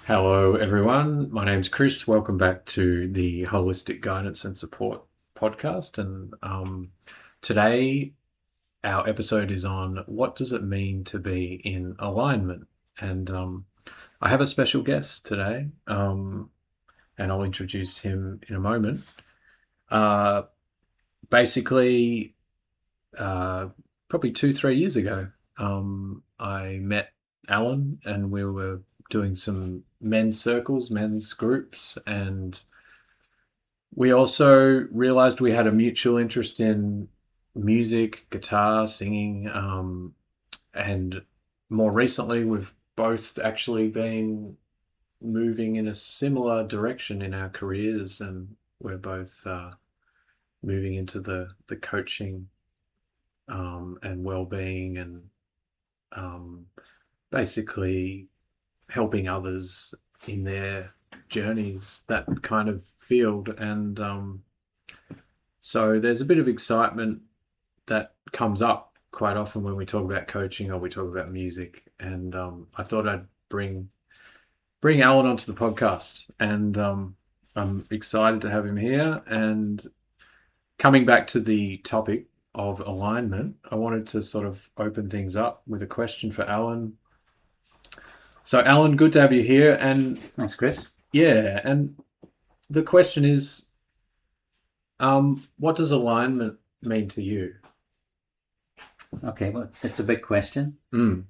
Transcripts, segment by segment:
Hello, everyone. My name's Chris. Welcome back to the Holistic Guidance and Support podcast. And today, our episode is on what does it mean to be in alignment. And I have a special guest today, and I'll introduce him in a moment. Uh, basically, probably 2, 3 years ago, I met Alan, and we were doing some men's circles, men's groups, and we also realized we had a mutual interest in music, guitar, singing, and more recently, we've both actually been moving in a similar direction in our careers, and we're both moving into the coaching and well-being and um, basically helping others in their journeys, that kind of field. And so there's a bit of excitement that comes up quite often when we talk about coaching or we talk about music. And I thought I'd bring Alan onto the podcast, and I'm excited to have him here. And coming back to the topic of alignment, I wanted to sort of open things up with a question for Alan. So, Alan, good to have you here. And Thanks, Chris. yeah, and the question is, what does alignment mean to you? Okay, well, it's a big question, Mm.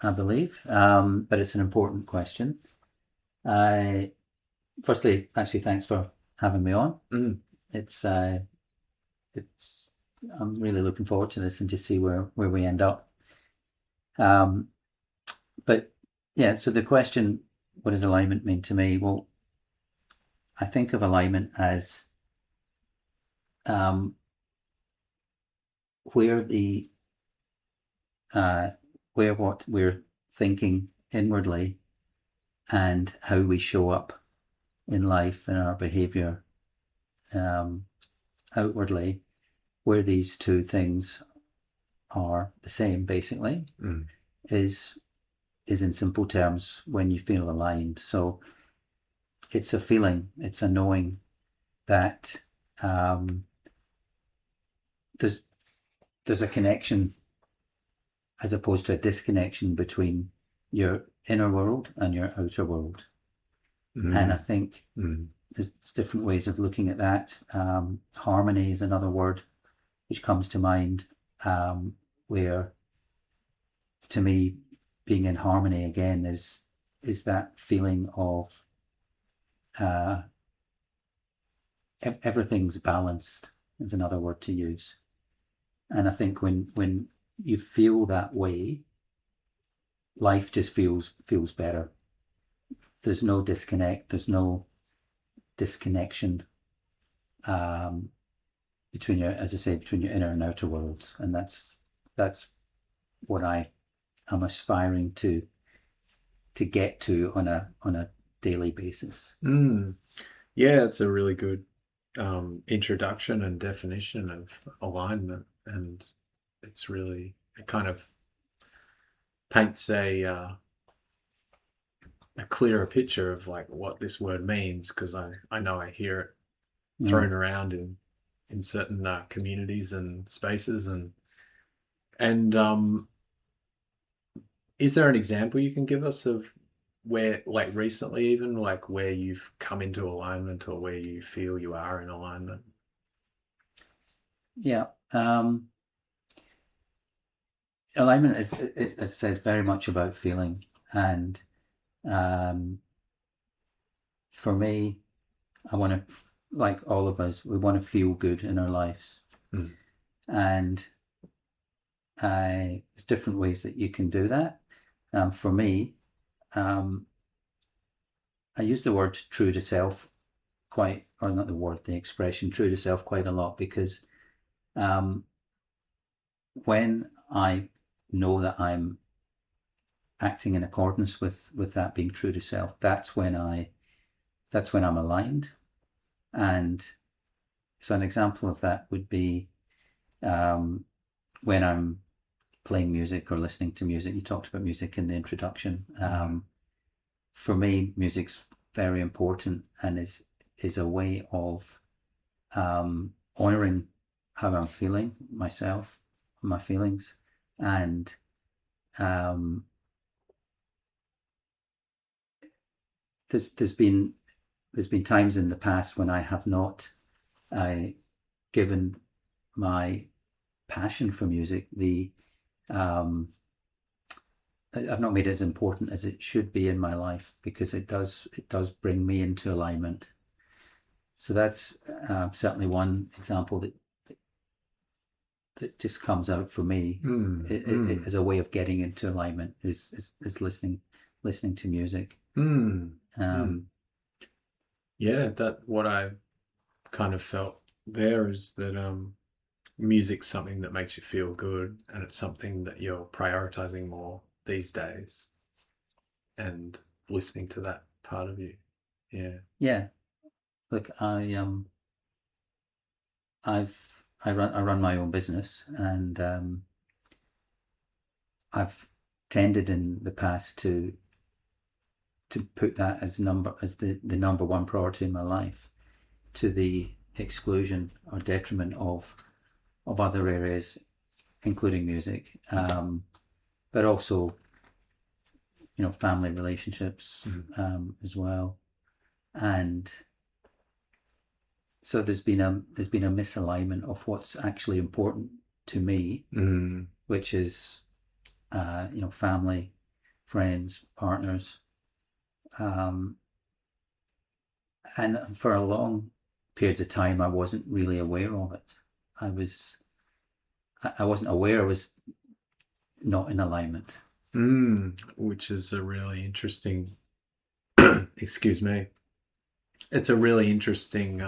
I believe, but it's an important question. Firstly, actually, thanks for having me on. Mm. It's I'm really looking forward to this and to see where we end up. But yeah, so the question, what does alignment mean to me? Well, I think of alignment as where what we're thinking inwardly and how we show up in life and our behavior outwardly, where these two things are the same, basically, is in simple terms when you feel aligned. So it's a feeling, it's a knowing that there's a connection as opposed to a disconnection between your inner world and your outer world. And I think there's different ways of looking at that. Harmony is another word which comes to mind, where, to me, being in harmony again is that feeling of everything's balanced, is another word to use. And I think when you feel that way, life just feels better. There's no disconnect, there's no disconnection between your inner and outer worlds. And that's what I am aspiring to get to on a daily basis. Yeah, it's a really good introduction and definition of alignment, and it kind of paints a clearer picture of like what this word means, because I know I hear it thrown around in certain communities and spaces, and is there an example you can give us of where, like recently even, like where you've come into alignment or where you feel you are in alignment? Yeah. Alignment is, as I said, very much about feeling. And for me, I want to, like all of us, we want to feel good in our lives. And there's different ways that you can do that. For me, I use the word true to self the expression true to self quite a lot, because when I know that I'm acting in accordance with that being true to self, that's when I'm aligned. And so an example of that would be when I'm playing music or listening to music. You talked about music in the introduction. for me, music's very important and is a way of honoring how I'm feeling myself, my feelings, and there's been times in the past when I have not given my passion for music the I've not made it as important as it should be in my life, because it does bring me into alignment. So that's certainly one example that just comes out for me as a way of getting into alignment is listening to music. Yeah, that what I kind of felt there is that music's something that makes you feel good, and it's something that you're prioritizing more these days, and listening to that part of you. Yeah. Look, I run my own business, and I've tended in the past to put that as the number one priority in my life, to the exclusion or detriment of other areas, including music, but also, family relationships as well. And so there's been a misalignment of what's actually important to me, which is family, friends, partners, and for a long periods of time I wasn't really aware of it. I wasn't aware I was not in alignment. Which is a really interesting excuse me. It's a really interesting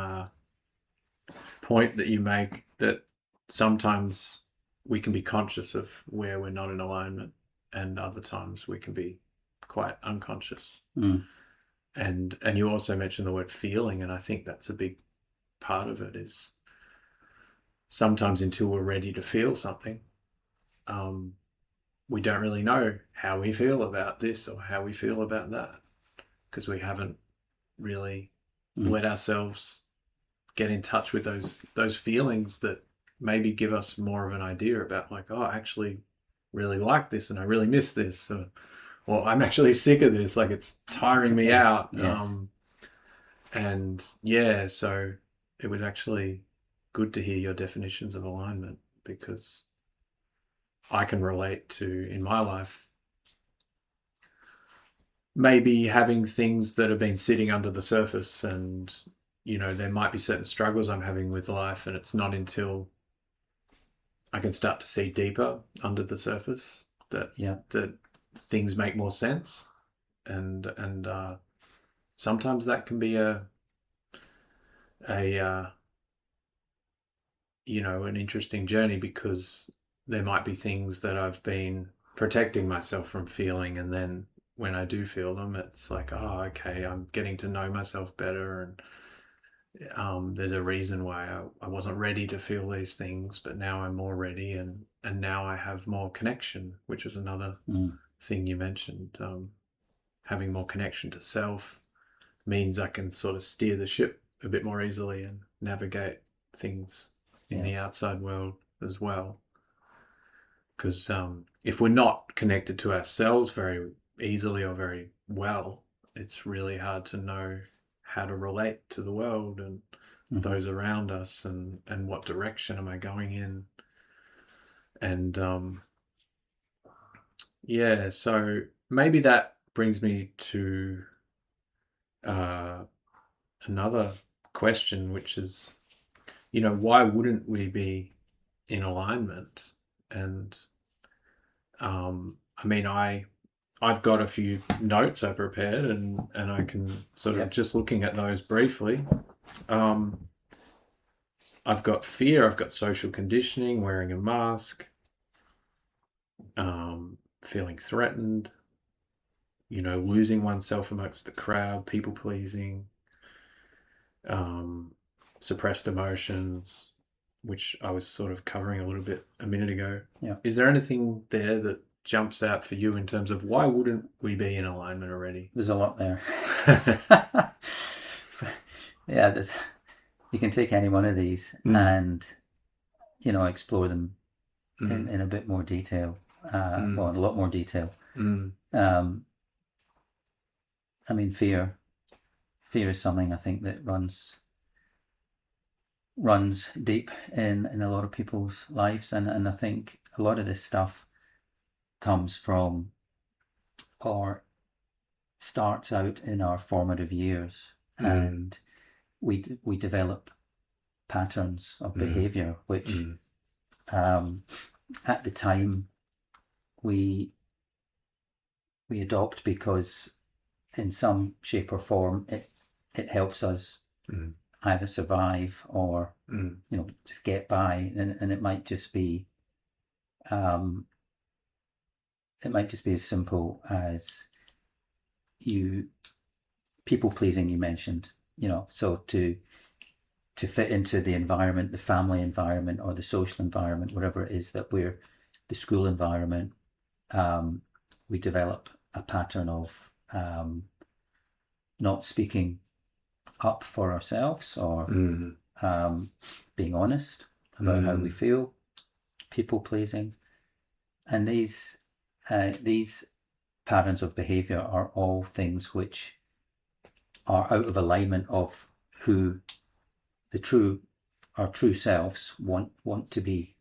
point that you make, that sometimes we can be conscious of where we're not in alignment, and other times we can be quite unconscious. And you also mentioned the word feeling, and I think that's a big part of it, is sometimes until we're ready to feel something, we don't really know how we feel about this or how we feel about that, because we haven't really let ourselves get in touch with those feelings that maybe give us more of an idea about, like, oh, I actually really like this and I really miss this, or I'm actually sick of this, like it's tiring me out. Yes. And yeah, so it was actually good to hear your definitions of alignment, because I can relate to, in my life, maybe having things that have been sitting under the surface, and there might be certain struggles I'm having with life, and it's not until I can start to see deeper under the surface that things make more sense. And sometimes that can be an interesting journey, because there might be things that I've been protecting myself from feeling, and then when I do feel them, it's like, oh, okay, I'm getting to know myself better, and there's a reason why I wasn't ready to feel these things, but now I'm more ready, and now I have more connection, which is another thing you mentioned. Having more connection to self means I can sort of steer the ship a bit more easily and navigate things in the outside world as well. Because if we're not connected to ourselves very easily or very well, it's really hard to know how to relate to the world and those around us, and what direction am I going in. And so maybe that brings me to another question, which is, why wouldn't we be in alignment? And I mean, I've got a few notes I prepared, and I can sort of just looking at those briefly. I've got fear, I've got social conditioning, wearing a mask, feeling threatened, losing oneself amongst the crowd, people pleasing, suppressed emotions, which I was sort of covering a little bit a minute ago. Yeah. Is there anything there that jumps out for you in terms of why wouldn't we be in alignment already? There's a lot there. Yeah, you can take any one of these and, explore them in a bit more detail. Well, in a lot more detail. I mean, fear is something I think that runs deep in a lot of people's lives, and I think a lot of this stuff comes from or starts out in our formative years, and we develop patterns of behavior which at the time we adopt because in some shape or form it helps us either survive or just get by, and it might just be as simple as people pleasing, you mentioned, so to fit into the environment, the family environment or the social environment, whatever it is that we're, the school environment, we develop a pattern of not speaking up for ourselves or being honest about how we feel, people pleasing, and these patterns of behavior are all things which are out of alignment of who our true selves want to be.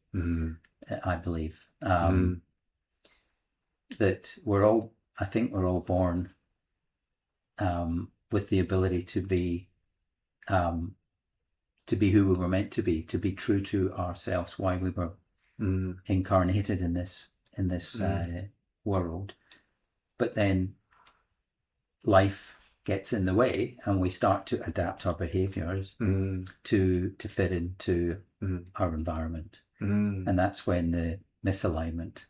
I believe that I think we're all born with the ability to be who we were meant to be true to ourselves, why we were incarnated in this world. But then life gets in the way and we start to adapt our behaviors to fit into our environment. And that's when the misalignment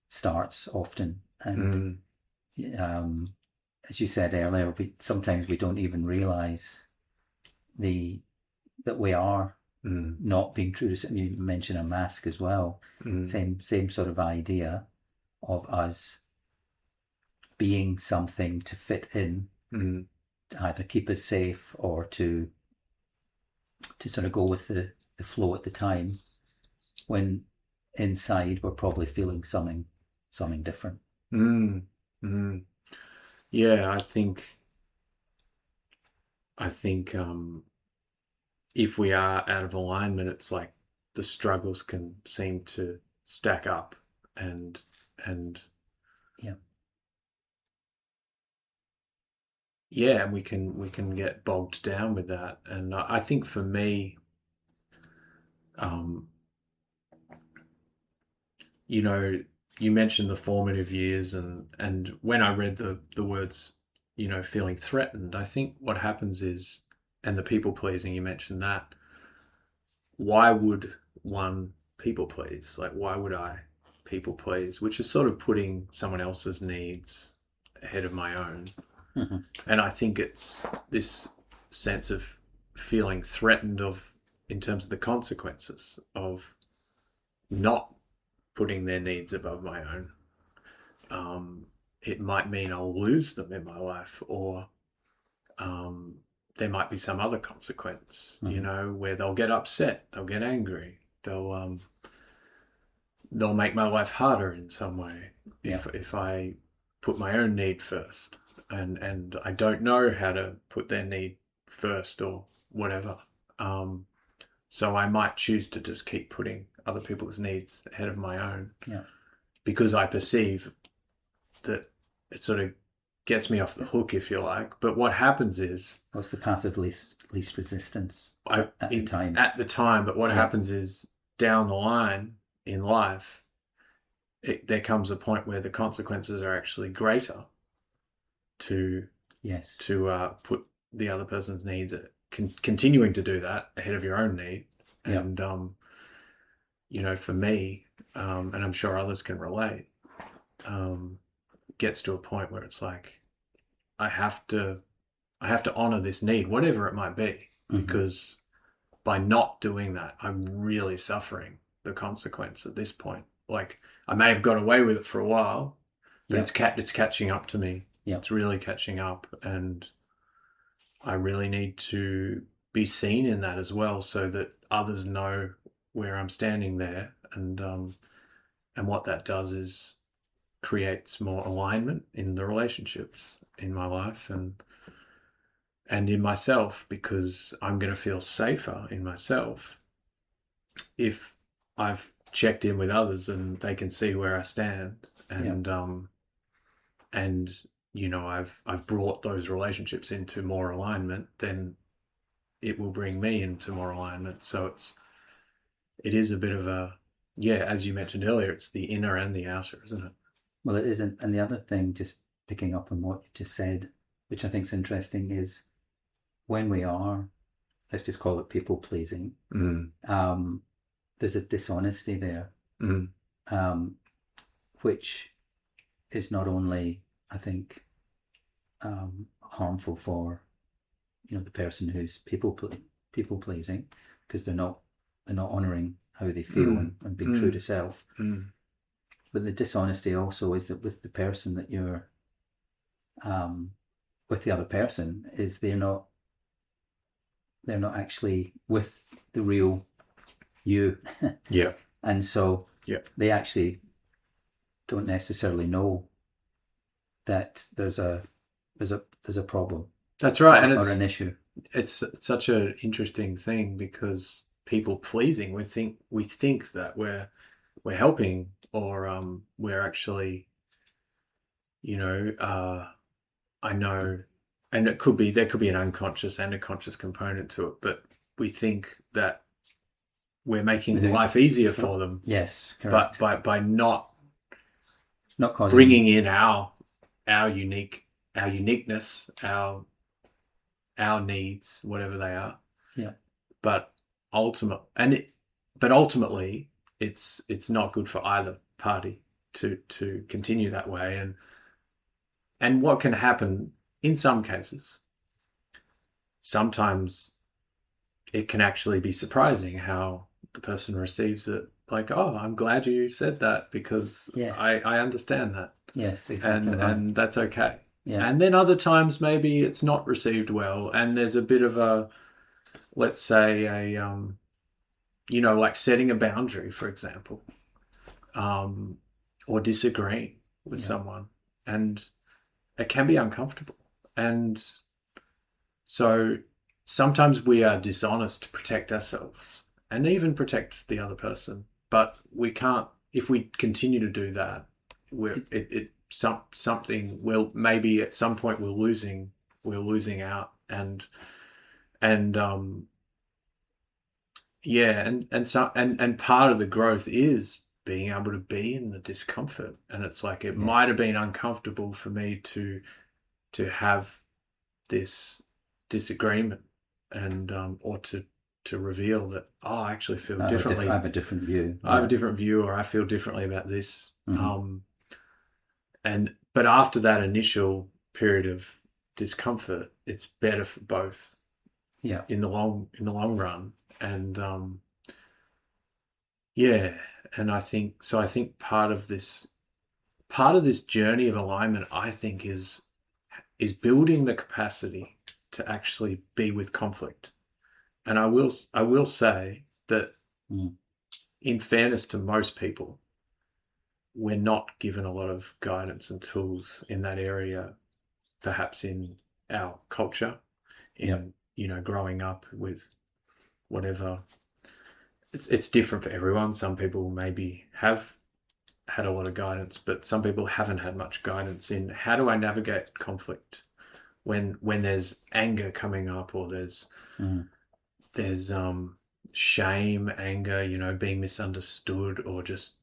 starts often. And as you said earlier, sometimes we don't even realize that we are not being true to. You mentioned a mask as well. Same sort of idea of us being something to fit in, to either keep us safe or to sort of go with the flow at the time, when inside we're probably feeling something different. Yeah, I think if we are out of alignment, it's like the struggles can seem to stack up, and we can get bogged down with that. And I think for me, you mentioned the formative years, and when I read the words, feeling threatened, I think what happens is, and the people pleasing, you mentioned that. Why would one people please? Like, why would I people please? Which is sort of putting someone else's needs ahead of my own. And I think it's this sense of feeling threatened in terms of the consequences of not putting their needs above my own. It might mean I'll lose them in my life, or there might be some other consequence, where they'll get upset, they'll get angry, they'll make my life harder in some way if I put my own need first, and I don't know how to put their need first or whatever. So I might choose to just keep putting other people's needs ahead of my own, because I perceive that it sort of gets me off the hook, if you like. But what happens is, what's the path of least resistance at the time? At the time, but what happens is, down the line in life, there comes a point where the consequences are actually greater to put the other person's needs, continuing to do that ahead of your own need. And for me, and I'm sure others can relate, gets to a point where it's like, I have to honor this need, whatever it might be, because by not doing that, I'm really suffering the consequence at this point. Like, I may have got away with it for a while, but Yeah. it's catching up to me. Yeah. It's really catching up, and I really need to be seen in that as well, so that others know where I'm standing there, and what that does is creates more alignment in the relationships in my life and in myself, because I'm going to feel safer in myself if I've checked in with others and they can see where I stand, and and I've brought those relationships into more alignment, then it will bring me into more alignment. So it is a bit of a, yeah, as you mentioned earlier, it's the inner and the outer, isn't it? Well, it isn't. And the other thing, just picking up on what you just said, which I think is interesting, is when we are, let's just call it people pleasing, there's a dishonesty there, which is not only, I think, harmful for the person who's people pleasing, because they're not honouring how they feel and being true to self. But the dishonesty also is that with the person that you're with the other person, is they're not actually with the real you. Yeah. And so yeah, they actually don't necessarily know that there's a problem. That's right. Or, And it's an issue. It's such an interesting thing, because people pleasing, we think that we're helping, or we're actually, I know, and there could be an unconscious and a conscious component to it, but we think that we're making life easier for them. Yes, correct. But by not causing, bringing in our uniqueness, our needs, whatever they are. Yeah. But ultimately, it's not good for either party to continue that way. And what can happen in some cases, sometimes it can actually be surprising how the person receives it. Like, oh, I'm glad you said that, because yes, I understand that. Yes, exactly. And that's okay. Yeah. And then other times maybe it's not received well, and there's a bit of a, let's say like setting a boundary, for example, or disagreeing with someone, and it can be uncomfortable. And so sometimes we are dishonest to protect ourselves and even protect the other person, but we can't. If we continue to do that, something will, maybe at some point we're losing out, and part of the growth is being able to be in the discomfort. And it's like, it might have been uncomfortable for me to have this disagreement, and or to reveal that, oh, I actually feel differently. I have a different view. I have a different view, or I feel differently about this. But after that initial period of discomfort, it's better for both. Yeah. In the long run. And and I think part of this journey of alignment, I think, is building the capacity to actually be with conflict. And I will say that in fairness to most people, we're not given a lot of guidance and tools in that area, perhaps in our culture, growing up with whatever. It's different for everyone. Some people maybe have had a lot of guidance, but some people haven't had much guidance in, how do I navigate conflict when there's anger coming up, or there's shame, anger, being misunderstood, or just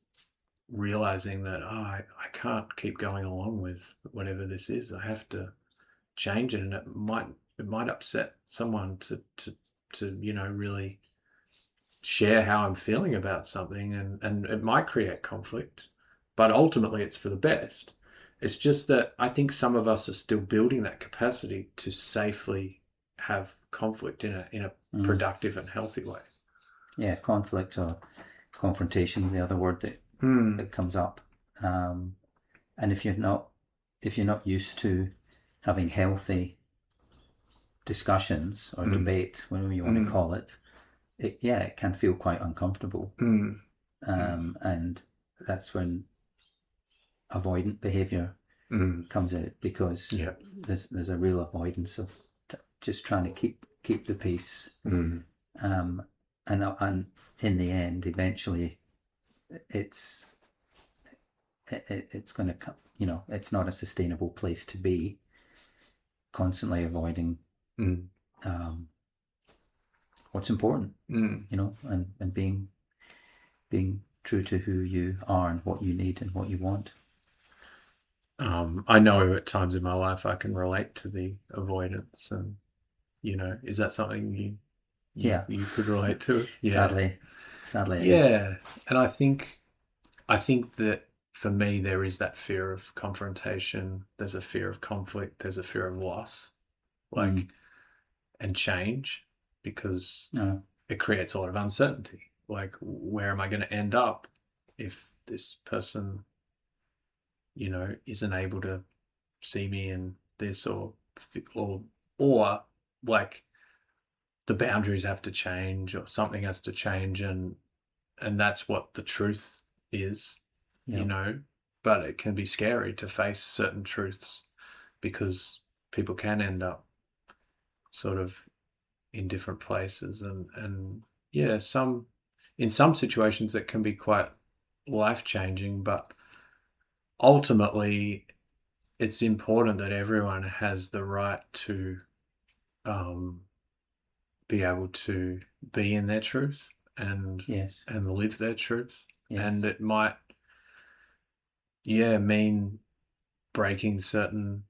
realizing that, I can't keep going along with whatever this is. I have to change it, and it might upset someone to really share how I'm feeling about something, and it might create conflict, but ultimately it's for the best. It's just that I think some of us are still building that capacity to safely have conflict in a productive and healthy way. Yeah, conflict or confrontation is the other word that that comes up, and if you're not used to having healthy discussions or debate, whatever you want to call it, it can feel quite uncomfortable, and that's when avoidant behaviour comes out, because there's a real avoidance of just trying to keep the peace, and in the end, eventually, it's going to come. It's not a sustainable place to be, constantly avoiding what's important, and being true to who you are and what you need and what you want. I know at times in my life I can relate to the avoidance, and is that something you could relate to? Yeah. Sadly. Yeah, and I think that for me there is that fear of confrontation. There's a fear of conflict. There's a fear of loss, and change, because it creates a lot of uncertainty. Like, where am I going to end up if this person, isn't able to see me in this, or like the boundaries have to change, or something has to change, and that's what the truth is, but it can be scary to face certain truths, because people can end up sort of in different places, and in some situations it can be quite life-changing, but ultimately it's important that everyone has the right to be able to be in their truth and live their truth. And it might mean breaking certain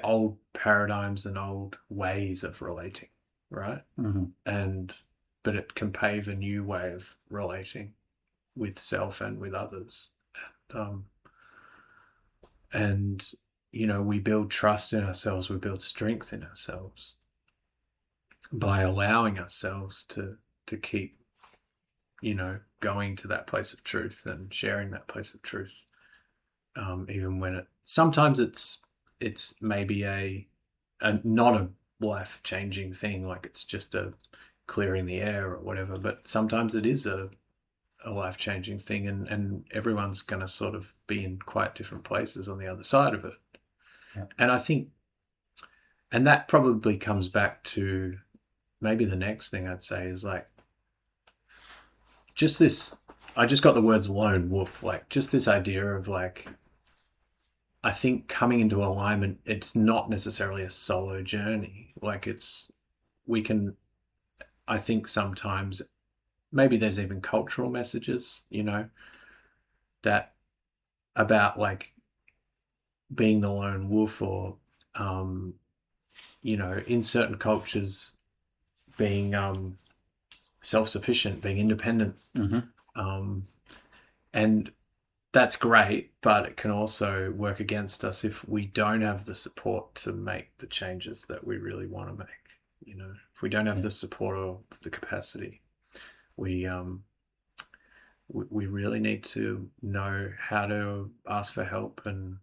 old paradigms and old ways of relating, right? But it can pave a new way of relating with self and with others, and we build trust in ourselves, we build strength in ourselves by allowing ourselves to keep going to that place of truth and sharing that place of truth, even when sometimes it's maybe a not a life-changing thing, like it's just a clearing the air or whatever, but sometimes it is a life-changing thing, and everyone's going to sort of be in quite different places on the other side of it. And I think, and that probably comes back to maybe the next thing I'd say is like just this, I just got the words lone wolf, like just this idea of like, I think coming into alignment, it's not necessarily a solo journey. Like I think sometimes maybe there's even cultural messages, that about like being the lone wolf, or, in certain cultures being self-sufficient, being independent. And that's great, but it can also work against us if we don't have the support to make the changes that we really want to make. If we don't have the support or the capacity, we really need to know how to ask for help, and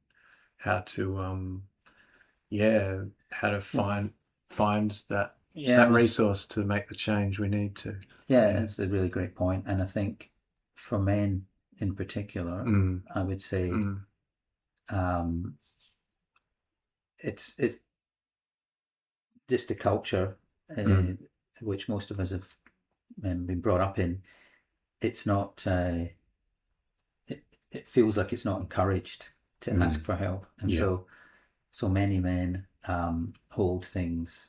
how to find that resource to make the change we need to. It's a really great point. And I think for men in particular, I would say it's just the culture which most of us have been brought up in. It's not it feels like it's not encouraged to ask for help, and so many men hold things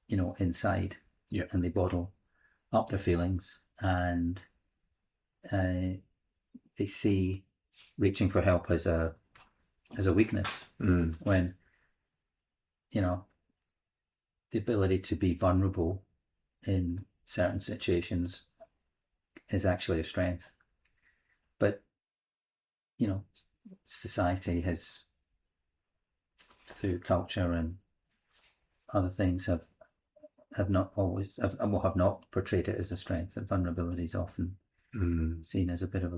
inside, and they bottle up their feelings, and they see reaching for help as a weakness, when the ability to be vulnerable in certain situations is actually a strength. But society has, through culture and other things, have have not always have not portrayed it as a strength. That vulnerability is often seen as a bit of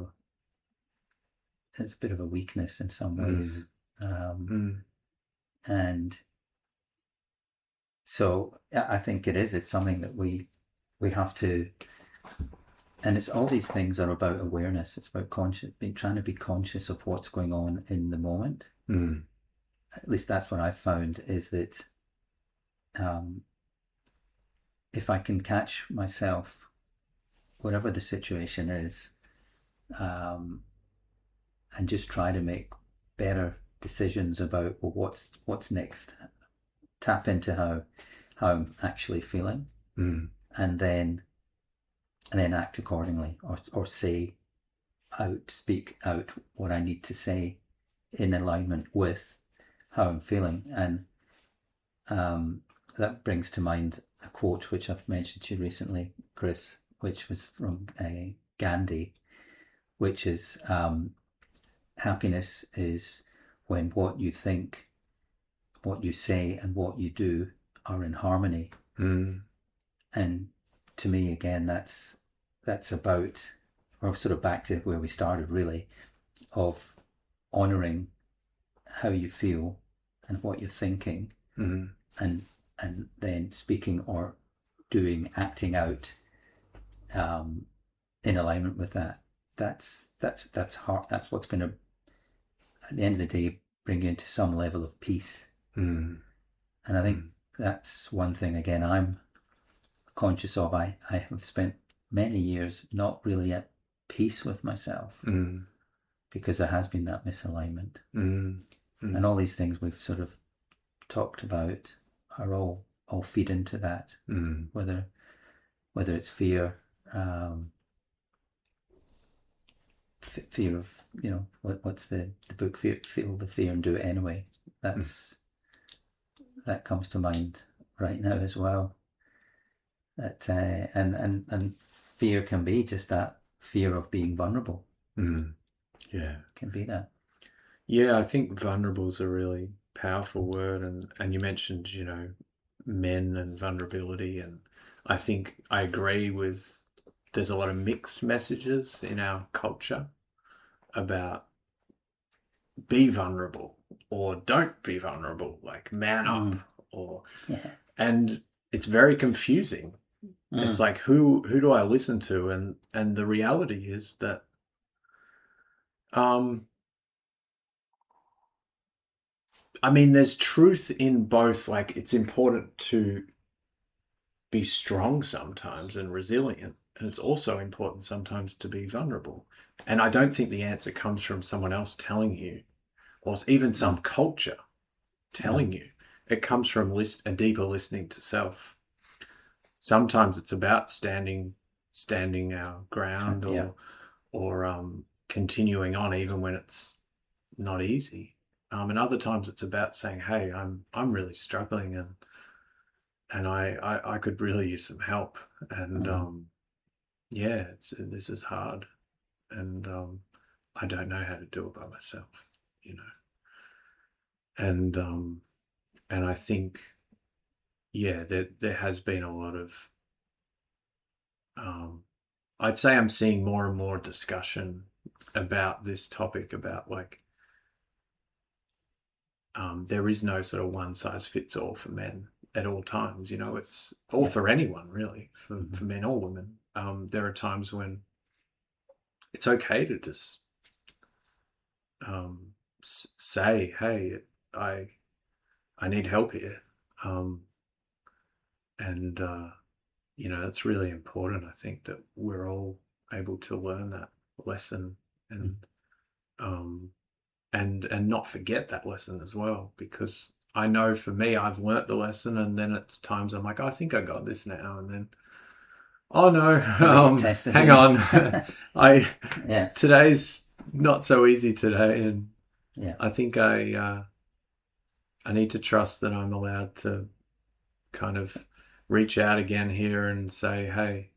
a weakness in some ways, and so I think it's something that we have to. And it's all these things are about awareness. It's about trying to be conscious of what's going on in the moment. At least that's what I've found, is that if I can catch myself, whatever the situation is, and just try to make better decisions about, well, what's next. Tap into how I'm actually feeling, and then act accordingly, or speak out what I need to say in alignment with how I'm feeling. And that brings to mind a quote which I've mentioned to you recently, Chris, which was from Gandhi, which is happiness is when what you think, what you say, and what you do are in harmony. And to me, again, that's about, we're sort of back to where we started, really, of honouring how you feel and what you're thinking, and then speaking or acting out in alignment with that. That's hard. That's what's going to, at the end of the day, bring you into some level of peace. And I think that's one thing, again, I'm conscious of. I have spent many years not really at peace with myself, because there has been that misalignment. And all these things we've sort of talked about are all feed into that. Whether it's fear, fear of, what's the book, feel the fear and do it anyway. That comes to mind right now as well. That and fear can be just that fear of being vulnerable. Yeah, can be that. Yeah, I think vulnerable is a really powerful word, and you mentioned, men and vulnerability, and I think I agree with, there's a lot of mixed messages in our culture about be vulnerable or don't be vulnerable, like man up, and it's very confusing. It's like, who do I listen to? And the reality is that there's truth in both. Like, it's important to be strong sometimes and resilient, and it's also important sometimes to be vulnerable. And I don't think the answer comes from someone else telling you, or even some culture telling you. It comes from a deeper listening to self. Sometimes it's about standing our ground, or continuing on even when it's not easy. And other times it's about saying, hey, I'm really struggling, and I could really use some help. And this is hard, and I don't know how to do it by myself, And I think, there has been a lot of, I'd say I'm seeing more and more discussion about this topic, about like, there is no sort of one size fits all for men at all times. It's all for anyone, really, for men or women. There are times when it's okay to just say, hey, I need help here. It's really important, I think, that we're all able to learn that lesson, and not forget that lesson as well, because I know for me, I've learnt the lesson, and then at times I'm like, I think I got this now, and then, oh no, hang on. Today's not so easy today, and I think I need to trust that I'm allowed to kind of reach out again here and say, hey,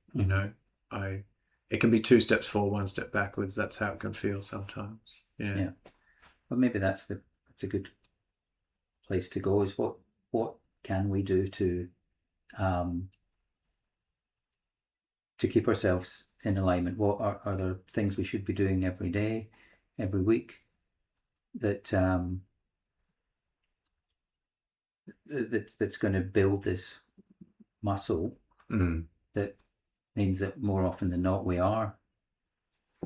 it can be 2 steps forward, 1 step backwards. That's how it can feel sometimes. Yeah. Well, maybe that's a good place to go, is what can we do to to keep ourselves in alignment? What are there things we should be doing every day, every week that that's going to build this muscle that means that more often than not we are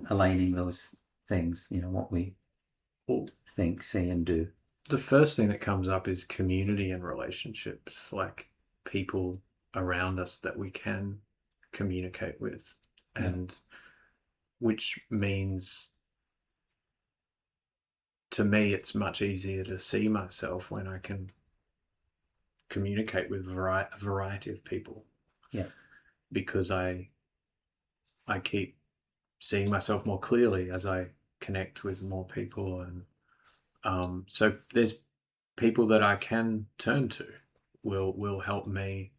aligning those things, what we think, say, and do? The first thing that comes up is community and relationships, like people around us that we can communicate with, and which means to me it's much easier to see myself when I can communicate with a variety of people. Because I keep seeing myself more clearly as I connect with more people, and so there's people that I can turn to will help me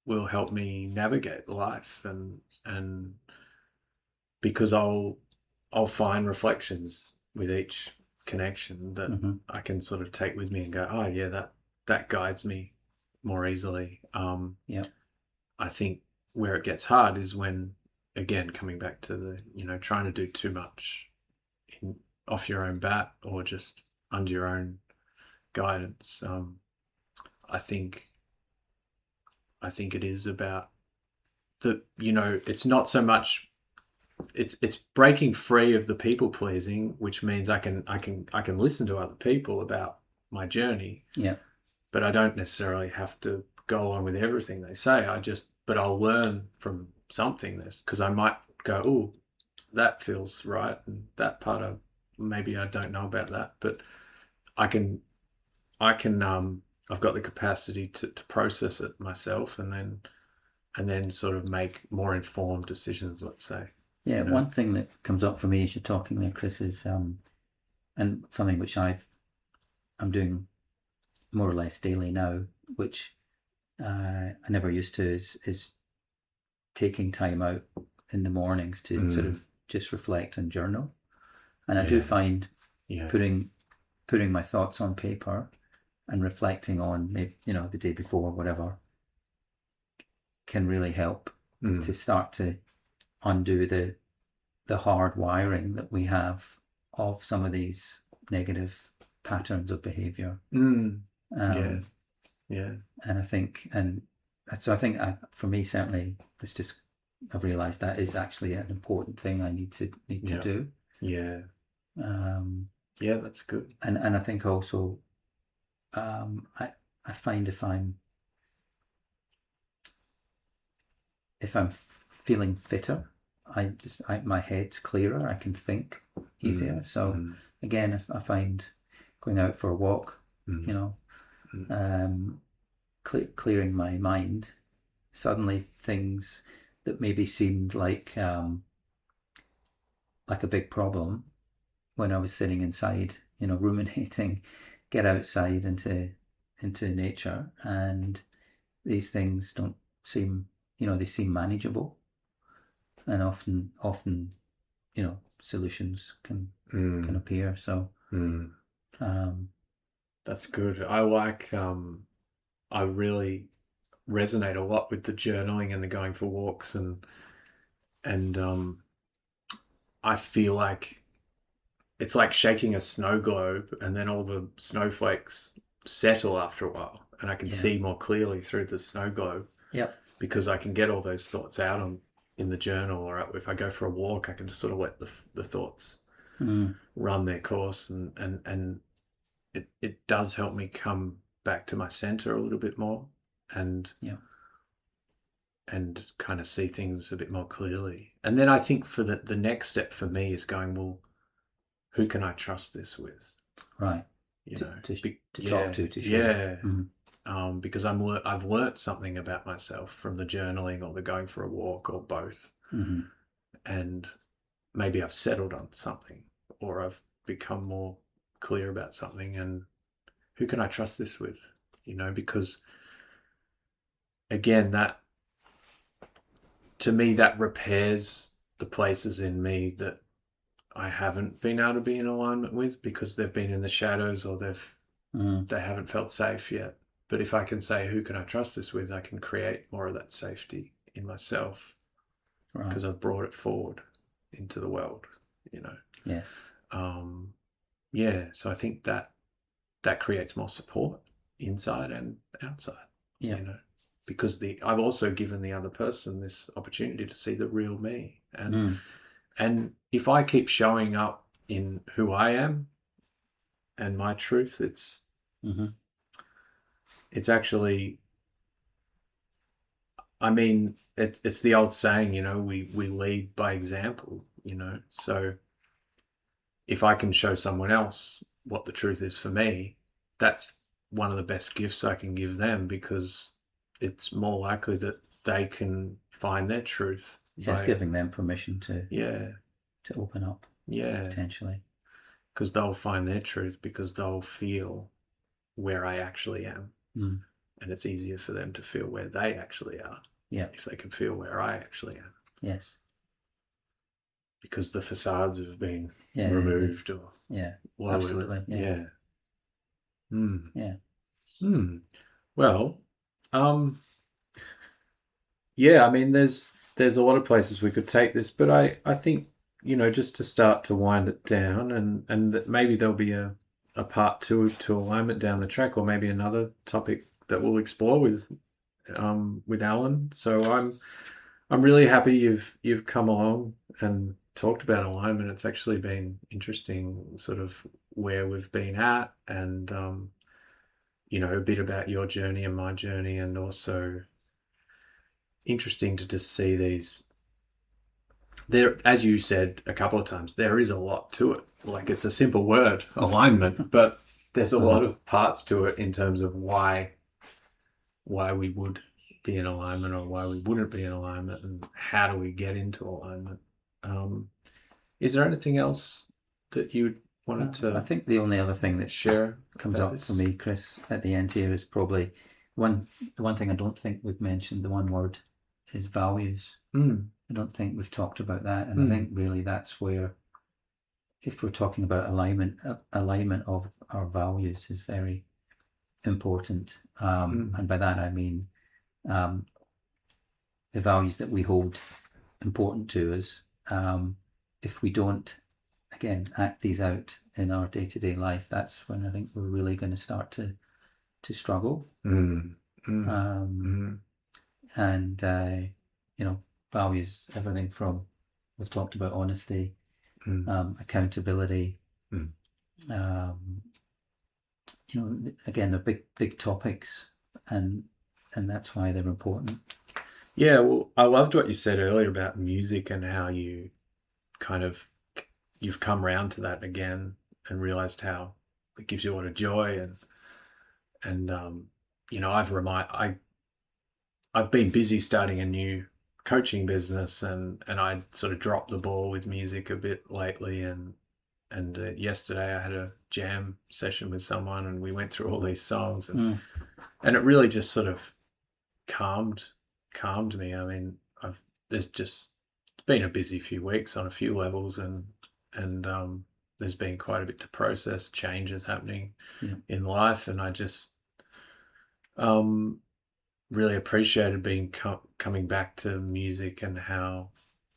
navigate life, and because I'll find reflections with each connection that I can sort of take with me and go, oh yeah, that guides me more easily. I think where it gets hard is when, again, coming back to the, trying to do too much off your own bat or just under your own guidance. I think it is about it's not so much, it's breaking free of the people pleasing, which means I can listen to other people about my journey. But I don't necessarily have to go along with everything they say. But I'll learn from something this, because I might go, oh, that feels right, and that part of maybe I don't know about that, but I've got the capacity to process it myself, and then sort of make more informed decisions, let's say. One thing that comes up for me as you're talking there, Chris, is and something which I'm doing more or less daily now, which I never used to, is taking time out in the mornings to sort of just reflect and journal. And I do find putting my thoughts on paper and reflecting on maybe, the day before, whatever, can really help to start to undo the hard wiring that we have of some of these negative patterns of behavior. And I think, for me, certainly, I've realized that is actually an important thing I need to do. That's good. And I think also, I find if I'm feeling fitter, my head's clearer, I can think easier. So again, if I find going out for a walk, clearing my mind, suddenly things that maybe seemed like a big problem when I was sitting inside, ruminating, get outside into nature, and these things don't seem, they seem manageable, and often solutions can appear. So that's good. I really resonate a lot with the journaling and the going for walks, and I feel like it's like shaking a snow globe, and then all the snowflakes settle after a while, and I can see more clearly through the snow globe. Because I can get all those thoughts out in the journal, or if I go for a walk, I can just sort of let the thoughts run their course, and it does help me come back to my center a little bit more, and kind of see things a bit more clearly. And then I think for the next step for me is going, well, who can I trust this with? Right. To talk to share. Because I've learnt something about myself from the journaling or the going for a walk or both, and maybe I've settled on something, or I've become more clear about something, and who can I trust this with? Because again, that to me, that repairs the places in me that I haven't been able to be in alignment with, because they've been in the shadows, or they haven't felt safe yet. But if I can say, who can I trust this with, I can create more of that safety in myself because I've brought it forward into the world, you know. Yes. Yeah, so I think that creates more support inside and outside, you know, because I've also given the other person this opportunity to see the real me. And if I keep showing up in who I am and my truth, it's actually, I mean, it's the old saying, you know, we lead by example, you know. So if I can show someone else what the truth is for me, that's one of the best gifts I can give them, because it's more likely that they can find their truth. Just giving them permission to open up. Yeah. Potentially. Because they'll find their truth, because they'll feel where I actually am. And it's easier for them to feel where they actually are. Yeah. If they can feel where I actually am. Yes. Because the facades have been removed or lowered. Absolutely. Yeah. Well, yeah, I mean, there's a lot of places we could take this, but I think, you know, just to start to wind it down, and that maybe there'll be a part two to alignment down the track, or maybe another topic that we'll explore with Alan. So I'm really happy you've come along and talked about alignment. It's actually been interesting, sort of where we've been at, and you know, a bit about your journey and my journey, and also interesting to just see these. There, as you said a couple of times, there is a lot to it. Like, it's a simple word, alignment, but there's a lot of parts to it in terms of why we would be in alignment or why we wouldn't be in alignment, and how do we get into alignment. Is there anything else that you wanted to? I think the only other thing that comes up for me, Chris, at the end here is probably the one thing I don't think we've mentioned, the one word, is values. I don't think we've talked about that, and I think really that's where, if we're talking about alignment of our values is very important. And by that I mean the values that we hold important to us. If we don't, again, act these out in our day-to-day life, that's when I think we're really going to start to struggle. And you know, values everything from, we've talked about honesty, accountability. You know, again, they're big topics, and that's why they're important. Yeah, well, I loved what you said earlier about music and how you've come around to that again and realized how it gives you a lot of joy, and you know, I've been busy starting a new coaching business, and I sort of dropped the ball with music a bit lately, and yesterday I had a jam session with someone, and we went through all these songs, and it really just sort of calmed me. I mean, there's just been a busy few weeks on a few levels, and there's been quite a bit to process, changes happening in life, and I just really appreciated coming back to music, and how,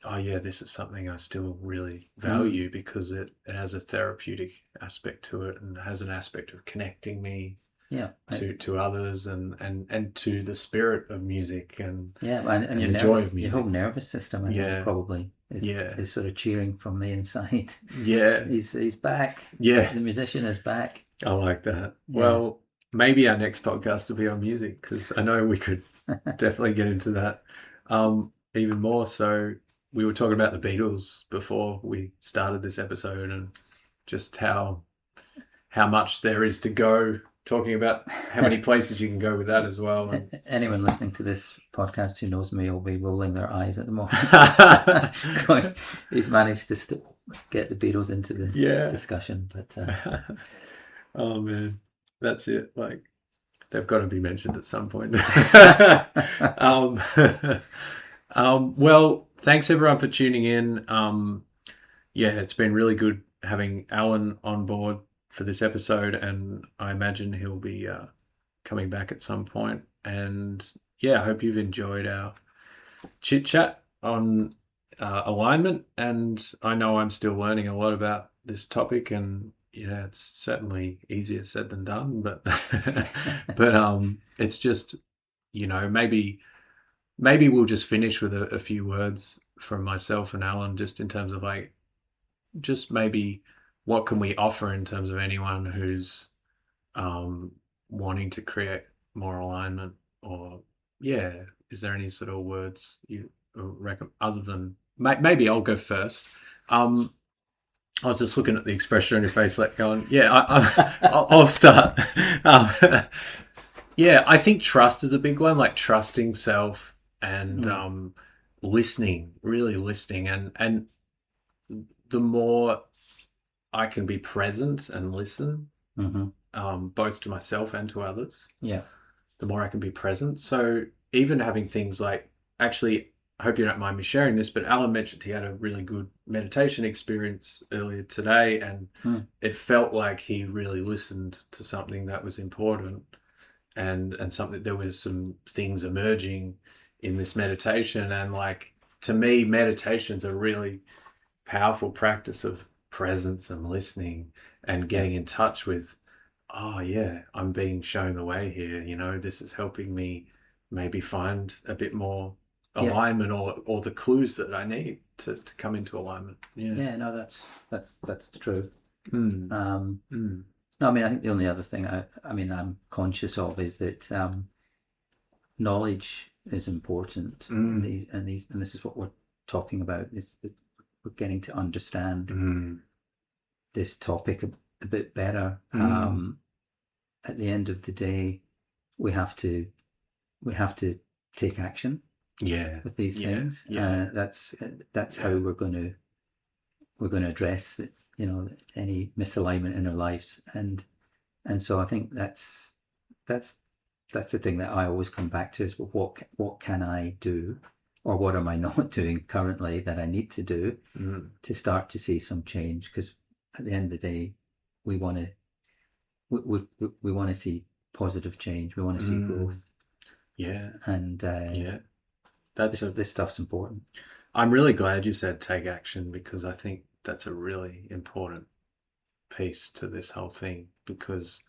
oh yeah, this is something I still really value, because it has a therapeutic aspect to it, and has an aspect of connecting me to others, and to the spirit of music, and your the joy of music. Your whole nervous system, I think, probably is sort of cheering from the inside. He's back. The musician is back. I like that. Well, maybe our next podcast will be on music, because I know we could definitely get into that even more. So we were talking about the Beatles before we started this episode, and just how much there is to go, talking about how many places you can go with that as well. And anyone listening to this podcast who knows me will be rolling their eyes at the moment. He's managed to get the Beatles into the discussion, but oh man, that's it. Like, they've got to be mentioned at some point. Well, thanks everyone for tuning in. It's been really good having Alan on board for this episode, and I imagine he'll be coming back at some point. And yeah, I hope you've enjoyed our chit chat on alignment. And I know I'm still learning a lot about this topic, and it's certainly easier said than done. But but it's just maybe we'll just finish with a few words from myself and Alan, just in terms of like, just maybe what can we offer in terms of anyone who's wanting to create more alignment, or is there any sort of words you reckon, other than maybe I'll go first. I was just looking at the expression on your face, like going, I'll start. I think trust is a big one, like trusting self and listening, really listening, and the more I can be present and listen, both to myself and to others, the more I can be present. So even having things like, actually, I hope you don't mind me sharing this, but Alan mentioned he had a really good meditation experience earlier today, and it felt like he really listened to something that was important, and something, there was some things emerging in this meditation. And like, to me, meditation's a really powerful practice of presence and listening and getting in touch with, I'm being shown the way here. This is helping me maybe find a bit more alignment, or the clues that I need to come into alignment. No, that's true. No, I mean, I think the only other thing I'm conscious of is that knowledge is important, and this is what we're talking about. Is that we're getting to understand this topic a bit better. At the end of the day, we have to take action. With these things. That's how we're going to address any misalignment in our lives, and so I think that's the thing that I always come back to is, well, what can I do, or what am I not doing currently that I need to do to start to see some change? Because at the end of the day, we want to see positive change. We want to see growth. And this stuff's important. I'm really glad you said take action, because I think that's a really important piece to this whole thing, because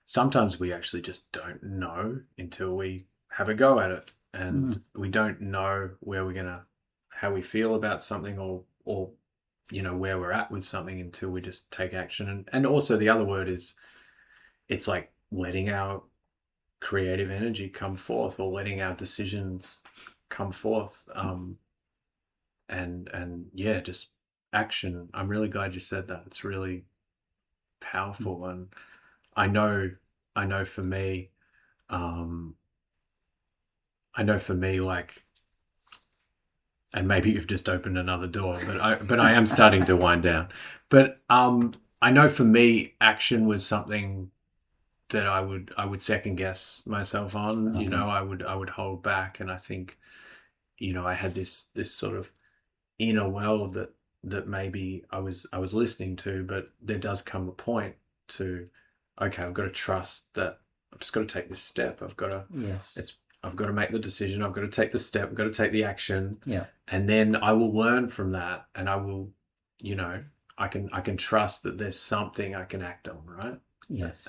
sometimes we actually just don't know until we have a go at it, and we don't know how we feel about something, or where we're at with something, until we just take action. And also the other word is, it's like letting our creative energy come forth, or letting our decisions come forth, just action. I'm really glad you said that. It's really powerful. And I know for me, like, and maybe you've just opened another door, but I am starting to wind down. But I know for me, action was something that I would second guess myself on. Okay. I would hold back, and I think, I had this sort of inner well that maybe I was listening to, but there does come a point to, okay, I've got to trust that I've just got to take this step. I've got to make the decision. I've got to take the step. I've got to take the action. And then I will learn from that, and I will, I can trust that there's something I can act on, right? Yes.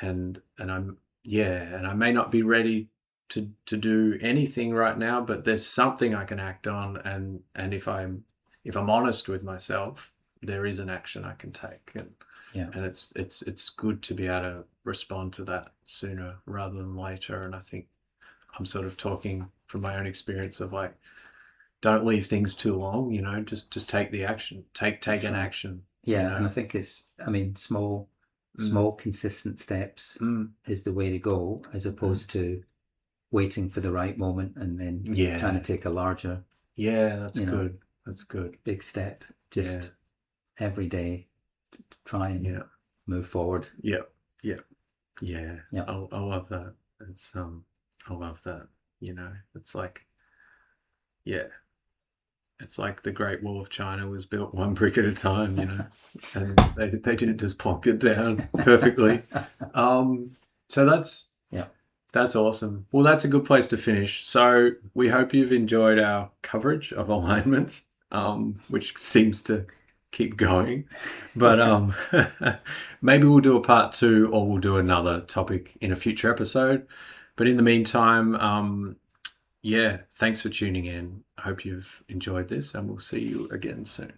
And I may not be ready to do anything right now, but there's something I can act on, and if I'm honest with myself, there is an action I can take, and it's good to be able to respond to that sooner rather than later. And I think I'm sort of talking from my own experience of, like, don't leave things too long, just take the action, take an action. And I think small consistent steps is the way to go, as opposed to waiting for the right moment and then trying to take a larger that's good big step. Just every day try and move forward. I love that. It's I love that. It's like the Great Wall of China was built one brick at a time, and they didn't just plonk it down perfectly. So that's Yeah. That's awesome. Well, that's a good place to finish. So we hope you've enjoyed our coverage of alignment, which seems to keep going. But maybe we'll do a part 2, or we'll do another topic in a future episode. But in the meantime, yeah, thanks for tuning in. I hope you've enjoyed this, and we'll see you again soon.